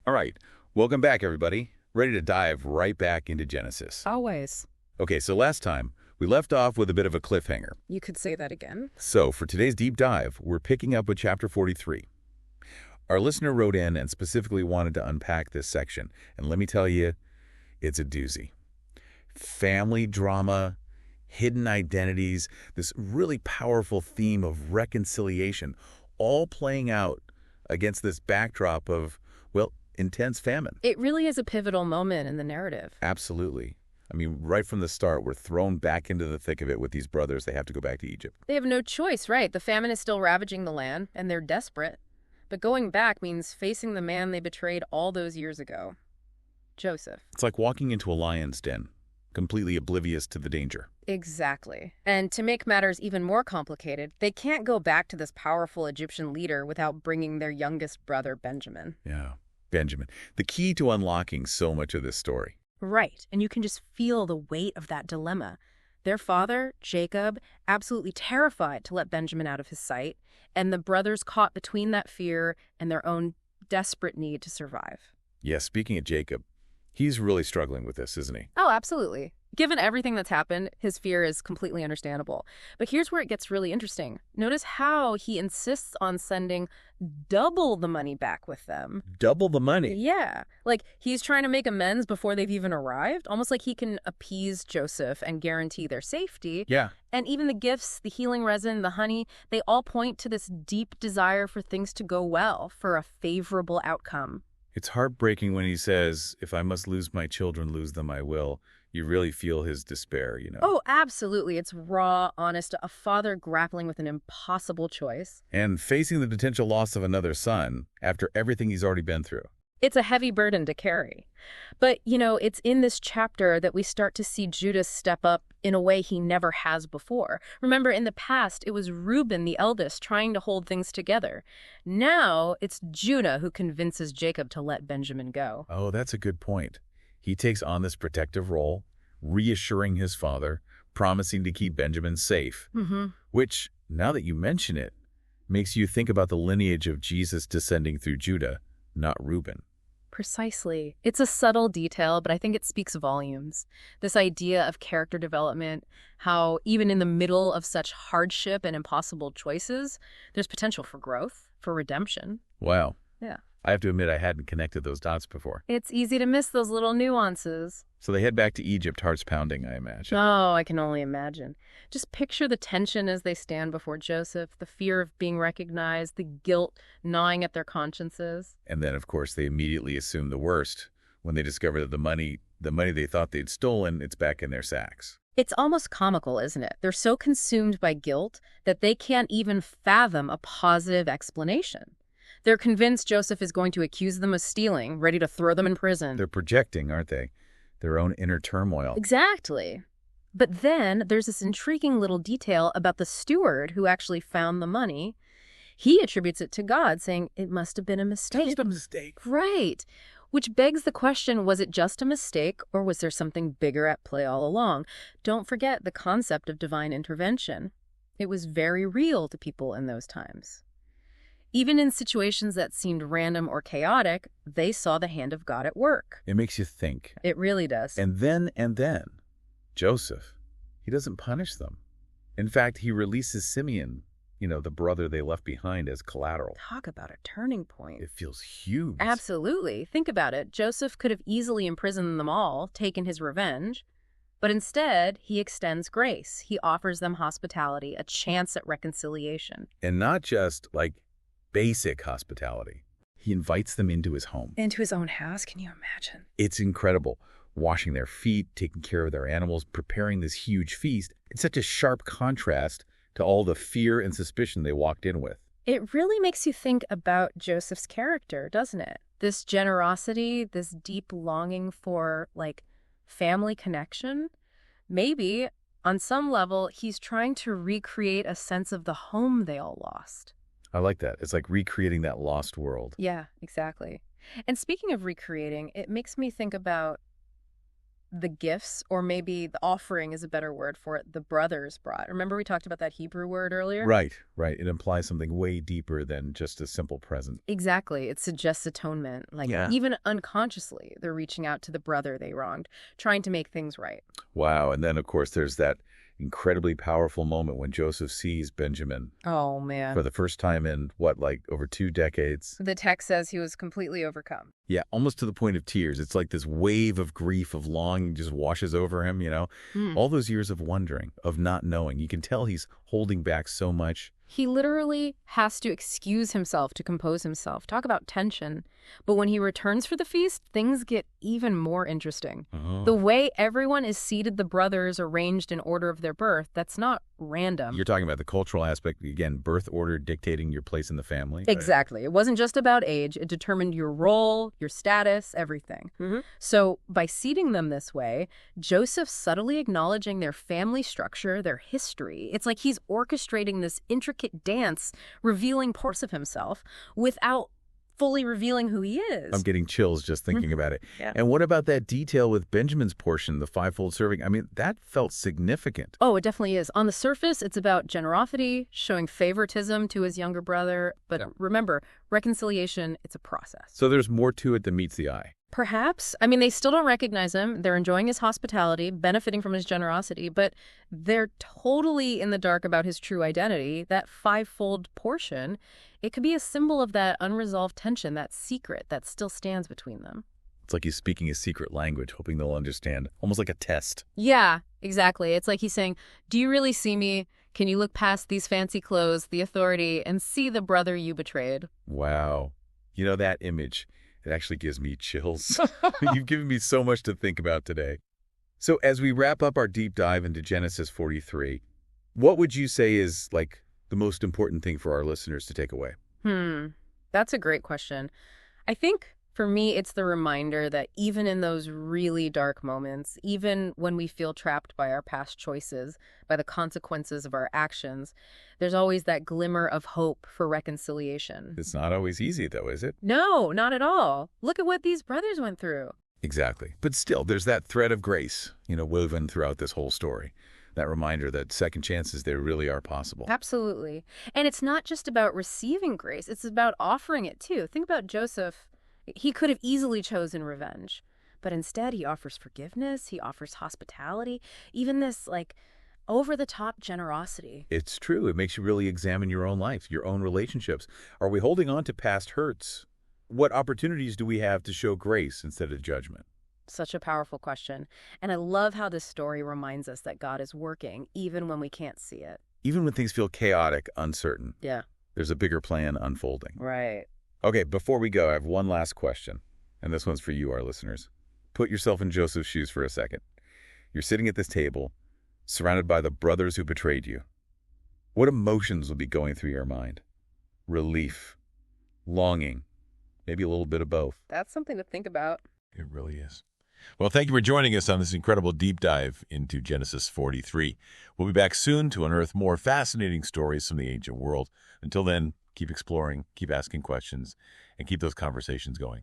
All right, welcome back, everybody. Ready to dive right back into Genesis. Always. Okay, so last time, we left off with a bit of a cliffhanger. You could say that again. So for today's deep dive, we're picking up with chapter 43. Our listener wrote in and specifically wanted to unpack this section, and let me tell you, it's a doozy. Family drama, hidden identities, this really powerful theme of reconciliation, all playing out against this backdrop of, well, intense famine. It really is a pivotal moment in the narrative. Absolutely. I mean, right from the start, we're thrown back into the thick of it with these brothers. They have to go back to Egypt. They have no choice, right? The famine is still ravaging the land, and they're desperate. But going back means facing the man they betrayed all those years ago. Joseph. It's like walking into a lion's den, completely oblivious to the danger. Exactly. And to make matters even more complicated, they can't go back to this powerful Egyptian leader without bringing their youngest brother, Benjamin. Yeah, Benjamin. The key to unlocking so much of this story. Right. And you can just feel the weight of that dilemma. Their father, Jacob, absolutely terrified to let Benjamin out of his sight, and the brothers caught between that fear and their own desperate need to survive. Yeah, speaking of Jacob, he's really struggling with this, isn't he? Oh, absolutely. Given everything that's happened, his fear is completely understandable. But here's where it gets really interesting. Notice how he insists on sending double the money back with them. Double the money. Yeah. Like, he's trying to make amends before they've even arrived, almost like he can appease Joseph and guarantee their safety. Yeah. And even the gifts, the healing resin, the honey, they all point to this deep desire for things to go well, for a favorable outcome. It's heartbreaking when he says, if I must lose my children, lose them I will. You really feel his despair, you know. Oh, absolutely. It's raw, honest, a father grappling with an impossible choice. And facing the potential loss of another son after everything he's already been through. It's a heavy burden to carry. But, it's in this chapter that we start to see Judah step up in a way he never has before. Remember, in the past, it was Reuben, the eldest, trying to hold things together. Now, it's Judah who convinces Jacob to let Benjamin go. Oh, that's a good point. He takes on this protective role, reassuring his father, promising to keep Benjamin safe, which, now that you mention it, makes you think about the lineage of Jesus descending through Judah, not Reuben. Precisely. It's a subtle detail, but I think it speaks volumes. This idea of character development, how even in the middle of such hardship and impossible choices, there's potential for growth, for redemption. Wow. Yeah. I have to admit I hadn't connected those dots before. It's easy to miss those little nuances. So they head back to Egypt, hearts pounding, I imagine. Oh, I can only imagine. Just picture the tension as they stand before Joseph, the fear of being recognized, the guilt gnawing at their consciences. And then, of course, they immediately assume the worst when they discover that the money they thought they'd stolen, it's back in their sacks. It's almost comical, isn't it? They're so consumed by guilt that they can't even fathom a positive explanation. They're convinced Joseph is going to accuse them of stealing, ready to throw them in prison. They're projecting, aren't they? Their own inner turmoil. Exactly. But then there's this intriguing little detail about the steward who actually found the money. He attributes it to God, saying it must have been a mistake. Just a mistake. Right. Which begs the question, was it just a mistake, or was there something bigger at play all along? Don't forget the concept of divine intervention. It was very real to people in those times. Even in situations that seemed random or chaotic, they saw the hand of God at work. It makes you think. It really does. And then, Joseph, he doesn't punish them. In fact, he releases Simeon, the brother they left behind, as collateral. Talk about a turning point. It feels huge. Absolutely. Think about it. Joseph could have easily imprisoned them all, taken his revenge. But instead, he extends grace. He offers them hospitality, a chance at reconciliation. And not just, basic hospitality. He invites them into his home. Into his own house? Can you imagine? It's incredible. Washing their feet, taking care of their animals, preparing this huge feast. It's such a sharp contrast to all the fear and suspicion they walked in with. It really makes you think about Joseph's character, doesn't it? This generosity, this deep longing for, family connection. Maybe, on some level, he's trying to recreate a sense of the home they all lost. I like that. It's like recreating that lost world. Yeah, exactly. And speaking of recreating, it makes me think about the gifts, or maybe the offering is a better word for it, the brothers brought. Remember we talked about that Hebrew word earlier? Right, right. It implies something way deeper than just a simple present. Exactly. It suggests atonement. Like, Yeah. even unconsciously, they're reaching out to the brother they wronged, trying to make things right. Wow. And then, of course, there's that incredibly powerful moment when Joseph sees Benjamin Oh, man. for the first time in, like over 2 decades? The text says he was completely overcome. Yeah, almost to the point of tears. It's like this wave of grief, of longing just washes over him, Hmm. All those years of wondering, of not knowing. You can tell he's holding back so much. He literally has to excuse himself to compose himself. Talk about tension. But when he returns for the feast, things get even more interesting. Oh. The way everyone is seated, the brothers arranged in order of their birth, that's not random. You're talking about the cultural aspect, again, birth order dictating your place in the family. Exactly. It wasn't just about age. It determined your role, your status, everything. So by seating them this way, Joseph's subtly acknowledging their family structure, their history. It's like he's orchestrating this intricate dance, revealing parts of himself without fully revealing who he is. I'm getting chills just thinking about it. Yeah. And what about that detail with Benjamin's portion, the 5-fold serving? I mean, that felt significant. Oh, it definitely is. On the surface, it's about generosity, showing favoritism to his younger brother. But remember, reconciliation, it's a process. So there's more to it than meets the eye. Perhaps. I mean, they still don't recognize him. They're enjoying his hospitality, benefiting from his generosity, but they're totally in the dark about his true identity. That 5-fold portion, it could be a symbol of that unresolved tension, that secret that still stands between them. It's like he's speaking a secret language, hoping they'll understand, almost like a test. Yeah, exactly. It's like he's saying, do you really see me? Can you look past these fancy clothes, the authority, and see the brother you betrayed? Wow. That image, it actually gives me chills. You've given me so much to think about today. So as we wrap up our deep dive into Genesis 43, what would you say is like the most important thing for our listeners to take away? That's a great question. I think for me, it's the reminder that even in those really dark moments, even when we feel trapped by our past choices, by the consequences of our actions, there's always that glimmer of hope for reconciliation. It's not always easy, though, is it? No, not at all. Look at what these brothers went through. Exactly. But still, there's that thread of grace, woven throughout this whole story. That reminder that second chances, they really are possible. Absolutely. And it's not just about receiving grace. It's about offering it, too. Think about Joseph. He could have easily chosen revenge, but instead he offers forgiveness, he offers hospitality, even this, over-the-top generosity. It's true. It makes you really examine your own life, your own relationships. Are we holding on to past hurts? What opportunities do we have to show grace instead of judgment? Such a powerful question. And I love how this story reminds us that God is working, even when we can't see it. Even when things feel chaotic, uncertain, Yeah. there's a bigger plan unfolding. Right. Okay, before we go, I have one last question, and this one's for you, our listeners. Put yourself in Joseph's shoes for a second. You're sitting at this table, surrounded by the brothers who betrayed you. What emotions will be going through your mind? Relief, longing, maybe a little bit of both. That's something to think about. It really is. Well, thank you for joining us on this incredible deep dive into Genesis 43. We'll be back soon to unearth more fascinating stories from the ancient world. Until then, keep exploring, keep asking questions, and keep those conversations going.